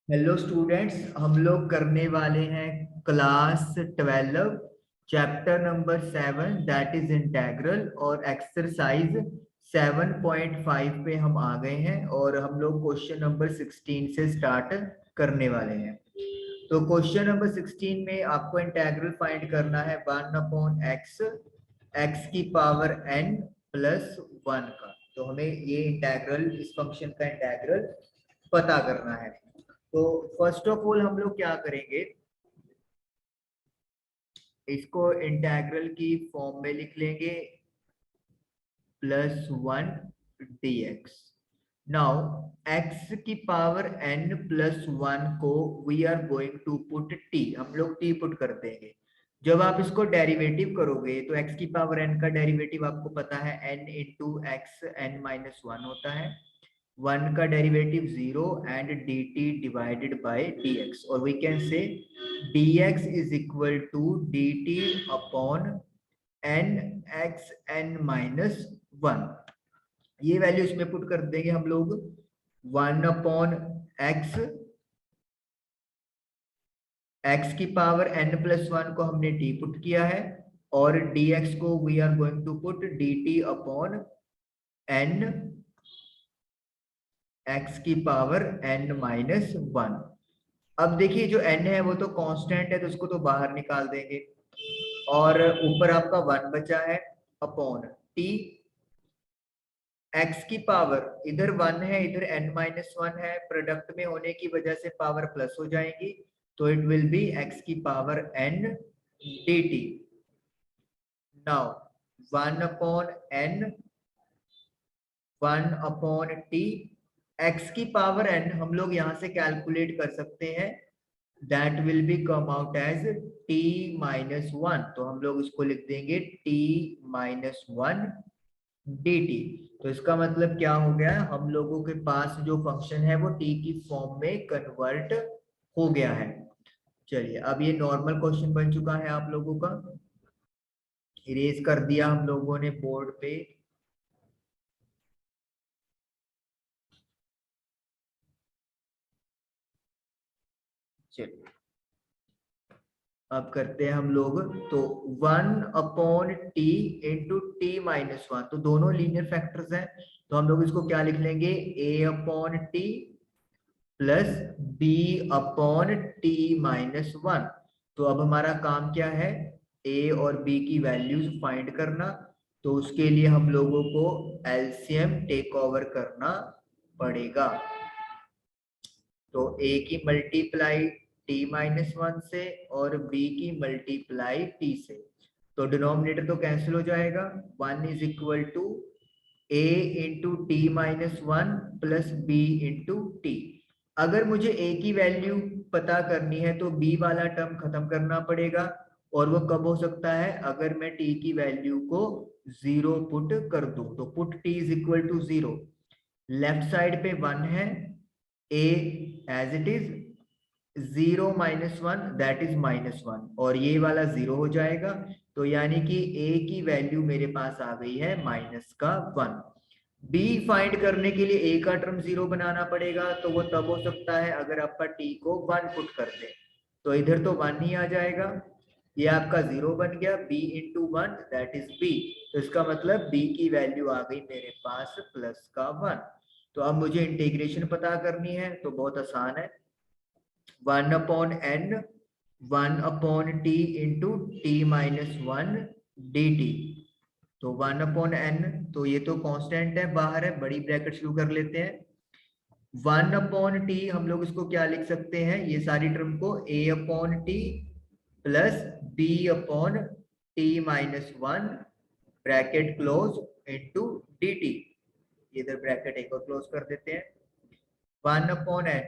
Hello students, हम लोग करने वाले हैं class 12 chapter number 7 that is integral और एक्सरसाइज 7.5 पे हम आ गए हैं और हम लोग क्वेश्चन नंबर 16 से स्टार्ट करने वाले हैं। तो क्वेश्चन नंबर 16 में आपको इंटेग्रल फाइंड करना है 1/x x की पावर n प्लस 1 का। तो हमें ये इंटेग्रल, इस फंक्शन का इंटेग्रल पता करना है। तो फर्स्ट ऑफ ऑल हम लोग क्या करेंगे, इसको इंटेग्रल की फॉर्म में लिख लेंगे +1 dx। नाउ x की पावर n +1 को we are going to put t, हम लोग t पुट कर देंगे। जब आप इसको डेरिवेटिव करोगे तो x की पावर n का डेरिवेटिव आपको पता है n इंटू एक्स n-1 होता है। 1 का derivative 0 and dt divided by dx, और we can say dx is equal to dt upon n x n-1। ये वैल्यू इसमें पुट कर देंगे हम लोग। 1/x, x की पावर n+1 को हमने t पुट किया है और dx को we are going to put dt upon n x की पावर n-1। अब देखिए जो n है वो तो कांस्टेंट है, तो उसको तो बाहर निकाल देंगे और ऊपर आपका 1 बचा है अपॉन t। x की पावर इधर 1 है, इधर n-1 है, प्रोडक्ट में होने की वजह से पावर प्लस हो जाएगी, तो इट विल बी x की power n dt। Now 1/n 1/t, x की पावर n हम लोग यहाँ से कैलकुलेट कर सकते हैं, that will be come out as t-1। तो हम लोग इसको लिख देंगे t-1 dt। तो इसका मतलब क्या हो गया, हम लोगों के पास जो फंक्शन है वो t की फॉर्म में कन्वर्ट हो गया है। चलिए, अब ये नॉर्मल क्वेश्चन बन चुका है आप लोगों का, इरेज कर दिया हम लोगों ने बोर्ड पे। चलिए अब करते हैं हम लोग, तो 1/t इंटू t-1, तो दोनों लीनियर फैक्टर्स हैं, तो हम लोग इसको क्या लिख लेंगे, a/t प्लस b/t-1। तो अब हमारा काम क्या है, a और b की वैल्यूज फाइंड करना। तो उसके लिए हम लोगों को एलसीएम टेक ओवर करना पड़ेगा। तो a की मल्टीप्लाई t-1 से और b की मल्टीप्लाई t से, तो डिनोमिनेटर तो कैंसिल हो जाएगा। 1 is equal to a into t-1 plus b into t। अगर मुझे a की वैल्यू पता करनी है तो b वाला टर्म खत्म करना पड़ेगा, और वो कब हो सकता है, अगर मैं t की वैल्यू को 0 पुट कर दूं। तो put t is equal to 0, left side पे 1 है, a as it is, 0-1 that is -1, और ये वाला 0 हो जाएगा। तो यानी कि a की वैल्यू मेरे पास आ गई है -1। b फाइंड करने के लिए a का टर्म 0 बनाना पड़ेगा, तो वो तब हो सकता है अगर आपका t को 1 पुट कर दे। तो इधर तो 1 ही आ जाएगा, ये आपका 0 बन गया, b into 1 that is b। तो इसका मतलब b की वैल्यू आ गई मेरे पास +1। तो अब मुझे इंटीग्रेशन पता करनी है, तो बहुत आसान है, 1/n 1/t into t-1 dt। तो 1/n, तो ये तो कांस्टेंट है, बाहर है, बड़ी ब्रैकेट शुरू कर लेते हैं। 1/t हम लोग इसको क्या लिख सकते हैं, ये सारी टर्म को a/t plus b/t-1 bracket close into dt। इधर ब्रैकेट एक और क्लोज कर देते हैं। 1/n,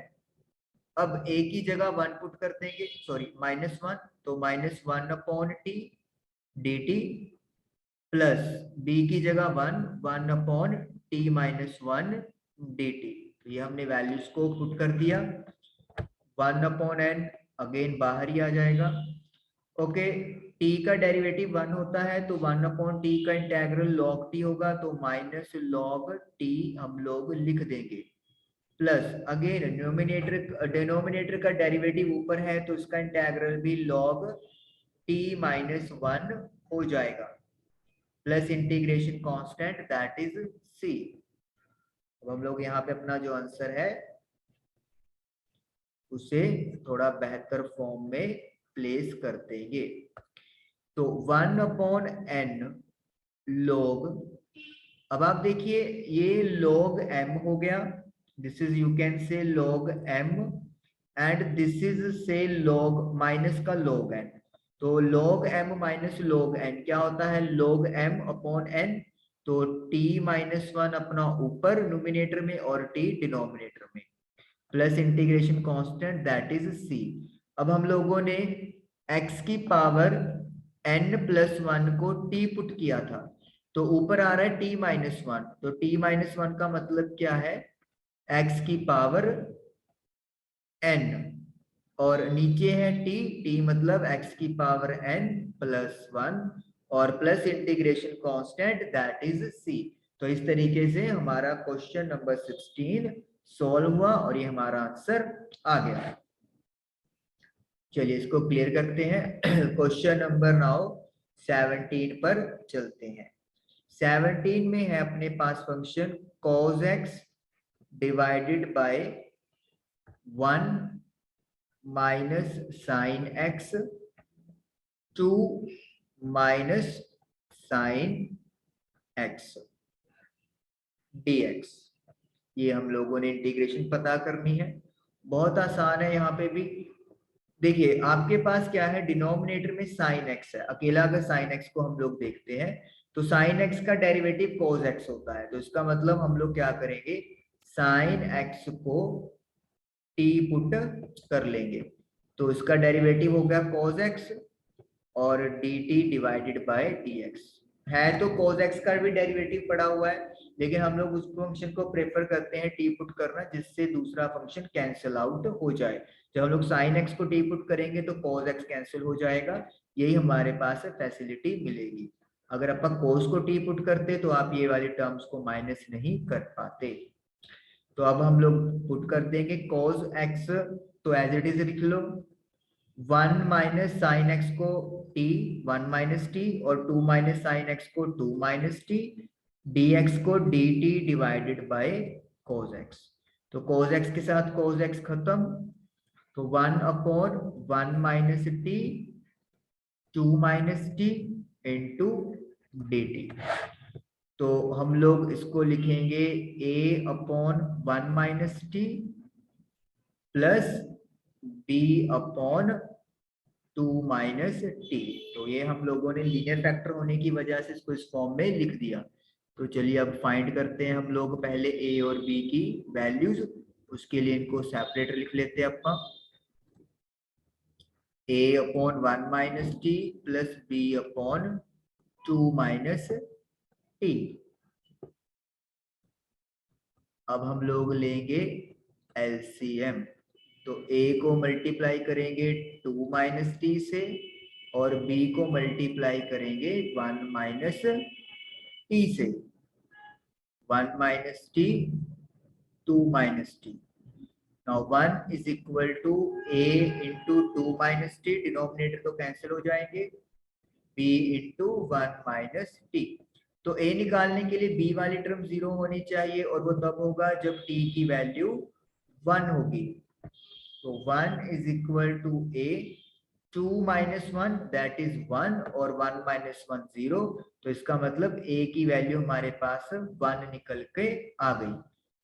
अब a की जगह 1 पुट कर देंगे, सॉरी -1, तो -1/t dt प्लस b की जगह 1/t-1 dt। तो ये हमने वैल्यूज को पुट कर दिया। 1/n अगेन बाहर ही आ जाएगा। ओके, t का डेरिवेटिव 1 होता है, तो 1/t का इंटेग्रल log t होगा, तो -log t हम लोग लिख देंगे। प्लस अगेन डिनोमिनेटर का डेरिवेटिव ऊपर है तो उसका इंटेग्रल भी log t माइनस 1 हो जाएगा, plus integration constant that is c। अब हम लोग यहाँ पे अपना जो आंसर है उसे थोड़ा बेहतर फॉर्म में प्लेस कर देंगे। तो 1/n log, अब आप देखिए ये log m हो गया, this is you can say log m, and this is से log माइनस का log n। तो log m minus log n क्या होता है, log m अपॉन n। तो t माइनस 1 अपना ऊपर न्यूमिनेटर में और t डिनोमिनेटर में, plus integration constant that is c। अब हम लोगों ने x की पावर n प्लस 1 को t पुट किया था, तो ऊपर आ रहा है t माइनस 1, तो t माइनस 1 का मतलब क्या है, x की पावर n, और नीचे है t मतलब x की पावर n प्लस 1 और plus integration constant that is c। तो इस तरीके से हमारा क्वेश्चन नंबर 16 सॉल्व हुआ और ये हमारा आंसर आ गया। चलिए इसको क्लियर करते हैं। क्वेश्चन नंबर नाउ 17 पर चलते हैं। 17 में है अपने पास function cos x divided by 1 minus sine x 2 minus sine x dx। ये हम लोगों ने इंटीग्रेशन पता करनी है, बहुत आसान है। यहाँ पे भी देखिए आपके पास क्या है, डिनोमिनेटर में साइन x है, अकेला अगर साइन x को हम लोग देखते हैं तो साइन x का डेरिवेटिव cos x होता है, तो इसका मतलब हम लोग क्या करेंगे, साइन x को t पुट कर लेंगे, तो इसका डेरिवेटिव हो गया cos x और dt डिवाइडेड बाय dx। है तो cos x का भी डेरिवेटिव पड़ा हुआ है, लेकिन हम लोग उस फंक्शन को प्रेफर करते हैं t पुट करना, जिससे दूसरा फंक्शन कैंसिल आउट हो जाए। जब हम लोग sin x को t पुट करेंगे तो cos x कैंसिल हो जाएगा, यही हमारे पास फैसिलिटी मिलेगी। अगर अपन cos को t पुट करते तो आप ये वाली टर्म्स को माइनस नहीं कर पाते। तो अब हम लोग पुट कर देंगे cos x, तो एज इट इज लिख लो 1 माइनस साइन एक्स को t 1 माइनस टी, और 2 माइनस साइन एक्स को 2 माइनस टी, dx को dt divided bye cos x। तो cos x के साथ cos x खत्म, तो 1 upon 1 minus T 2 minus T into dt। तो हम लोग इसको लिखेंगे a upon 1 minus T plus b upon 2 minus T. तो ये हम लोगों ने लीनियर फैक्टर होने की वजह से इसको इस फॉर्म में लिख दिया। तो चलिए अब फाइंड करते हैं हम लोग पहले a और b की वैल्यूज, उसके लिए इनको सेपरेट लिख लेते हैं अपना, a upon 1 minus T plus b upon 2 minus T. अब हम लोग लेंगे एलसीएम, तो a को मल्टीप्लाई करेंगे 2 माइनस टी से और b को मल्टीप्लाई करेंगे 1 माइनस टी से, 1 minus T 2 minus T. Now 1 is equal to a into 2 minus T, denominator तो कैंसिल हो जाएंगे, b इंटू 1 माइनस टी। तो a निकालने के लिए b वाली टर्म 0 होनी चाहिए, और वो तब होगा जब t की वैल्यू 1 होगी। तो 1 is equal to a 2 minus 1 that is 1 और 1 माइनस 1 0, तो इसका मतलब a की वैल्यू हमारे पास 1 निकल के आ गई।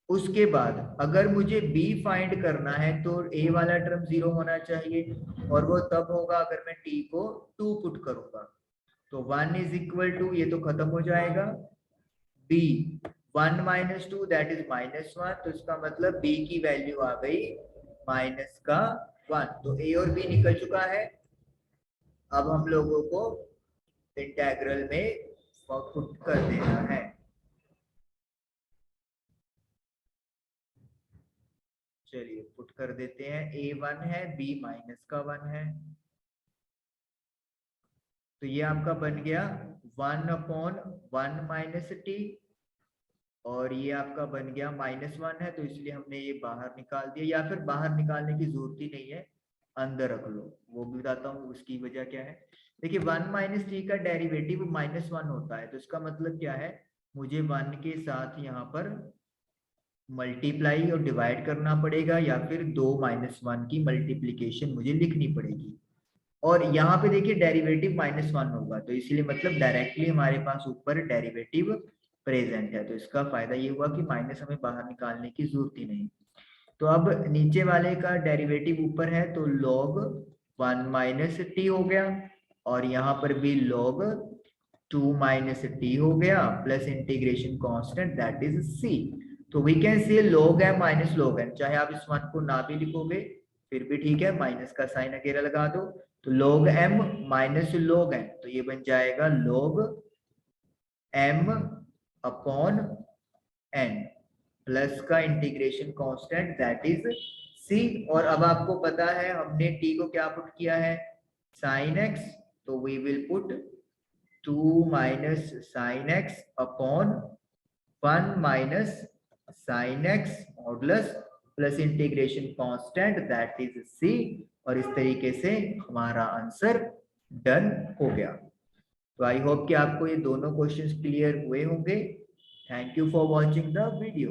उसके बाद अगर मुझे b फाइंड करना है तो a वाला टर्म 0 होना चाहिए, और वो तब होगा अगर मैं t को 2 पुट करूंगा। तो 1 इज इक्वल टू, ये तो खत्म हो जाएगा, b 1 minus 2 that is minus 1, तो इसका मतलब b की वैल्यू आ गई माइनस का 1। तो a और b निकल चुका है। अब हम लोगों को इंटेग्रल में पुट कर देना है। चलिए पुट कर देते हैं, a1 है b माइनस का 1 है, तो ये आपका बन गया 1 अपॉन 1 माइनस टी और ये आपका बन गया -1 है, तो इसलिए हमने ये बाहर निकाल दिया, या फिर बाहर निकालने की जरूरत ही नहीं है, अंदर रख लो। वो भी बताता हूँ उसकी वजह क्या है। देखिए 1 - t का डेरिवेटिव -1 होता है, तो इसका मतलब क्या है, मुझे 1 के साथ यहाँ पर मल्टीप्लाई और डिवाइड करना पड़ेगा, या फिर 2 - 1 की मल्टीप्लीकेशन मुझे लिखनी पड़ेगी। और यहाँ पे देखिए डेरिवेटिव -1 होगा, तो इसलिए मतलब डायरेक्टली हमारे पास ऊपर डेरिवेटिव प्रेजेंट है, तो इसका फायदा ये हुआ कि माइनस हमें बाहर निकालने की जरूरत ही नहीं। तो अब नीचे वाले का डेरिवेटिव ऊपर है, तो log 1 - t हो गया, और यहाँ पर भी log 2 - t हो गया, plus integration constant that is c। तो we can say log m - log n, चाहे आप इस वन को ना भी लिखोगे फिर भी ठीक है, माइनस का साइन वगैरह लगा दो, तो log m - log n, तो ये बन जाएगा log m upon n plus का integration constant that is c। और अब आपको पता है हमने t को क्या पुट किया है, sin x, तो we will put 2 minus sine X upon 1 minus sine X modulus plus integration constant that is c। और इस तरीके से हमारा आंसर डन हो गया। तो आई होप कि आपको ये दोनों क्वेश्चंस क्लियर हुए होंगे। Thank you for watching the video.